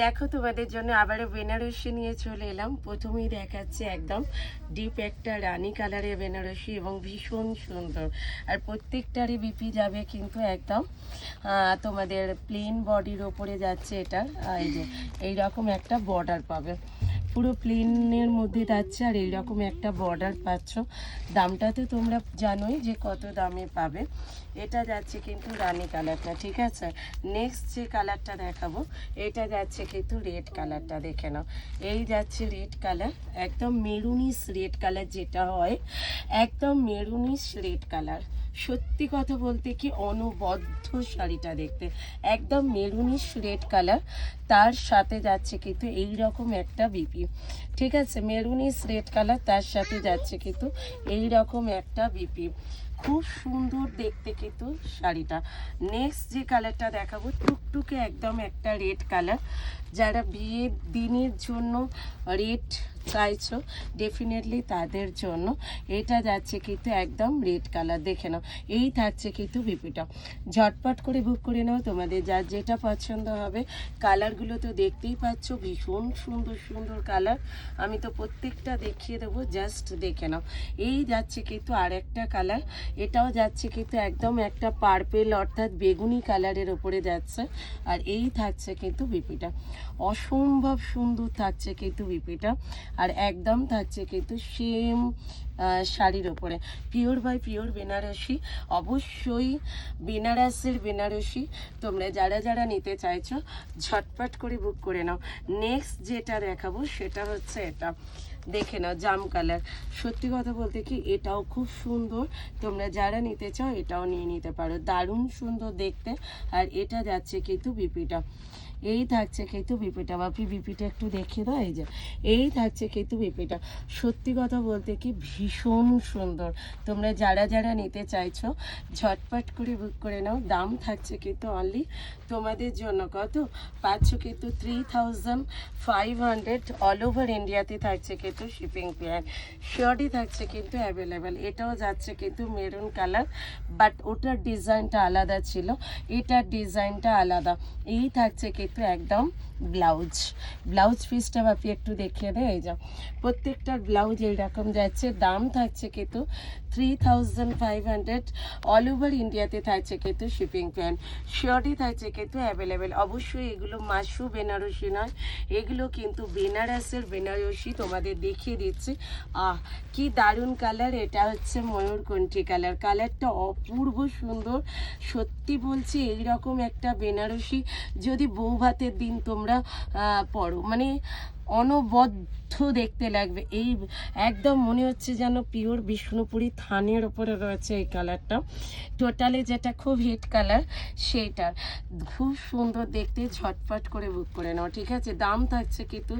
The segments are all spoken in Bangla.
দেখো তোমাদের জন্য আবারও বেনারসি নিয়ে চলে এলাম। প্রথমেই দেখাচ্ছে একদম ডিপ একটা রানী কালারের বেনারসি এবং ভীষণ সুন্দর। আর প্রত্যেকটারই বিপি যাবে কিন্তু একদম তোমাদের প্লেন বডির ওপরে যাচ্ছে এটা। এই যে এইরকম একটা বর্ডার পাবে, পুরো প্লেনের মধ্যে যাচ্ছে আর এইরকম একটা বর্ডার পাচ্ছ। দামটা তো তোমরা জানোই যে কত দামে পাবে। এটা যাচ্ছে কিন্তু রানী কালারটা, ঠিক আছে। নেক্সট যে কালারটা দেখাবো এটা যাচ্ছে কিন্তু রেড কালারটা, দেখে নাও। এই যাচ্ছে রেড কালার, একদম মেরুনিশ রেড কালার যেটা হয়, একদম মেরুনিশ রেড কালার। সত্যি কথা বলতে কি অনবদ্য শাড়িটা দেখতে, একদম মেরুনিশ রেড কালার, তার সাথে যাচ্ছে কিন্তু এই রকম একটা বিপি, ঠিক আছে। মেরুনিশ রেড কালার তার সাথে যাচ্ছে কিন্তু এই রকম একটা বিপি, খুব সুন্দর দেখতে কিন্তু শাড়িটা। নেক্সট যে কালারটা দেখাবো টুকটুকে একদম একটা রেড কালার। যারা বিয়ের দিনের জন্য রেড চাইছো ডেফিনেটলি তাদের জন্য এটা যাচ্ছে কিন্তু একদম রেড কালার, দেখে নাও। এই থাকছে কিন্তু বিপিটা, ঝটপট করে বুক করে নাও, তোমাদের যার যেটা পছন্দ হবে। কালারগুলো তো দেখতেই পাচ্ছ, ভীষণ সুন্দর সুন্দর কালার। আমি তো প্রত্যেকটা দেখিয়ে দেবো, জাস্ট দেখে নাও। এই যাচ্ছে কিন্তু আর একটা কালার, এটাও যাচ্ছে কিন্তু একদম একটা পার্পেল অর্থাৎ বেগুনি কালারের ওপরে যাচ্ছে। আর এই থাকছে কিন্তু বিপিটা, অসম্ভব সুন্দর থাকছে কিন্তু বিপিটা। আর একদম থাকছে কিন্তু সেম শাড়ির ওপরে, পিওর বাই পিওর বেনারসি। অবশ্যই বেনারসের বেনারসি তোমরা যারা যারা নিতে চাইছো ঝটপট করে বুক করে নাও। নেক্সট যেটা দেখাবো সেটা হচ্ছে এটা, দেখে নাও জাম কালার। সত্যি কথা বলতে কি এটাও খুব সুন্দর, তোমরা যারা নিতে চাও এটাও নিয়ে নিতে পারো, দারুণ সুন্দর দেখতে। আর এটা যাচ্ছে কিন্তু বিপিটা, এই থাকছে কিন্তু বিপিটা। বাপি বিপিটা একটু দেখিয়ে দাও, এই যে এই থাকছে কিন্তু বিপিটা। সত্যি কথা বলতে কি ভীষণ সুন্দর, তোমরা যারা যারা নিতে চাইছো ঝটপট করে বুক করে নাও। দাম থাকছে কিন্তু অনলি তোমাদের জন্য কত পাচ্ছ কিন্তু 3500 অল ওভার ইন্ডিয়াতে থাকছে কিন্তু শিপিং প্ল্যান। শিওরই থাকছে কিন্তু অ্যাভেলেবেল। এটাও যাচ্ছে কিন্তু মেরুন কালার, বাট ওটার ডিজাইনটা আলাদা ছিল, এটার ডিজাইনটা আলাদা। এই থাকছে কিন্তু একদম ব্লাউজ, ব্লাউজ পিসটা বাপি একটু দেখিয়ে দেয়। এই যাও প্রত্যেকটার ব্লাউজ এইরকম যাচ্ছে। দাম থাকছে কিন্তু 3500 অল ওভার ইন্ডিয়াতে থাকছে কিন্তু শিপিং প্ল্যান। শিওরই থাকছে কিন্তু অ্যাভেলেবেল। অবশ্যই এগুলো মাশরু বেনারসি নয়, এগুলো কিন্তু বেনারসের বেনারসি, তোমাদের দেখিয়ে দিচ্ছি। কি দারুণ কালার, এটা হচ্ছে ময়ূরকণ্ঠী কালার, কালারটা অপূর্ব সুন্দর। সত্যি বলছি এইরকম একটা বেনারসি যদি বউ ভাতের দিন তোমরা পরো, মানে অনবদ্য দেখতে লাগবে। এই একদম মনে হচ্ছে যেন পিওর বিষ্ণুপুরি থানের ওপরে রয়েছে এই কালারটা, টোটালি যেটা খুব হিট কালার সেইটার। খুব সুন্দর দেখতে, ঝটপট করে বুক করে নাও, ঠিক আছে। দাম থাকছে কিন্তু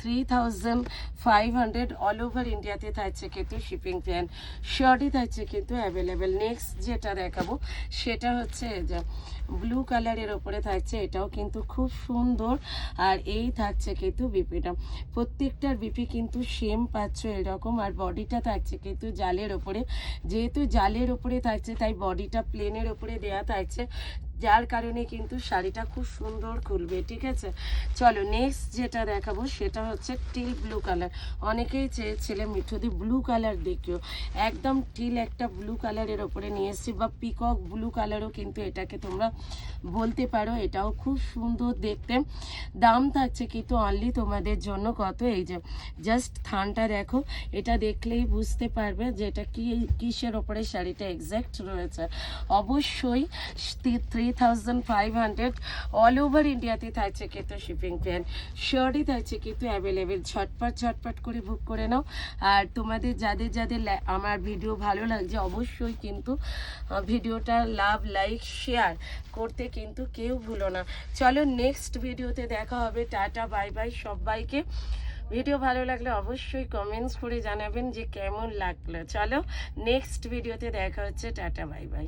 3500 অল ওভার ইন্ডিয়াতে থাকছে কিন্তু শিপিং প্ল্যান। শিওরই থাকছে কিন্তু অ্যাভেলেবেল। নেক্সট যেটা দেখাবো সেটা হচ্ছে যে ব্লু কালারের ওপরে থাকছে, এটাও কিন্তু খুব সুন্দর। আর এই থাকছে কিন্তু বিপিটা, প্রত্যেকটার বিপি কিন্তু সেম পাচ্ছ এরকম। আর বডিটা থাকছে কিন্তু জালের ওপরে, যেহেতু জালের ওপরে থাকছে তাই বডিটা প্লেনের ওপরে দেয়া থাকছে, যার কারণে কিন্তু শাড়িটা খুব সুন্দর খুলবে, ঠিক আছে। চলো নেক্সট যেটা দেখাবো সেটা হচ্ছে টিল ব্লু কালার। অনেকেই চেয়েছিলে মিঠুদি ব্লু কালার দেখিও, একদম টিল একটা ব্লু কালারের ওপরে নিয়ে এসেছি, বা পিকক ব্লু কালারও কিন্তু এটাকে তোমরা বলতে পারো। এটাও খুব সুন্দর দেখতে। দাম থাকছে কিন্তু অনলি তোমাদের জন্য কত, এই যে জাস্ট থানটা দেখো, এটা দেখলেই বুঝতে পারবে যে এটা কি কিসের ওপরে শাড়িটা এক্স্যাক্ট রয়েছে। অবশ্যই 3500 অল ওভার ইন্ডিয়াতে থাকছে কিন্তু শিপিং প্ল্যান। শিওরই থাকছে কিন্তু অ্যাভেলেবেল। ঝটপট ঝটপট করে বুক করে নাও। আর তোমাদের যাদের যাদের আমার ভিডিও ভালো লাগছে অবশ্যই কিন্তু ভিডিওটা লাভ লাইক শেয়ার করতে কিন্তু কেউ ভুলো না। চলো নেক্সট ভিডিওতে দেখা হবে। টাটা বাই বাই সবাইকে। ভিডিও ভালো লাগলে অবশ্যই কমেন্টস করে জানাবেন যে কেমন লাগলো। চলো নেক্সট ভিডিওতে দেখা হচ্ছে। Tata bye bye.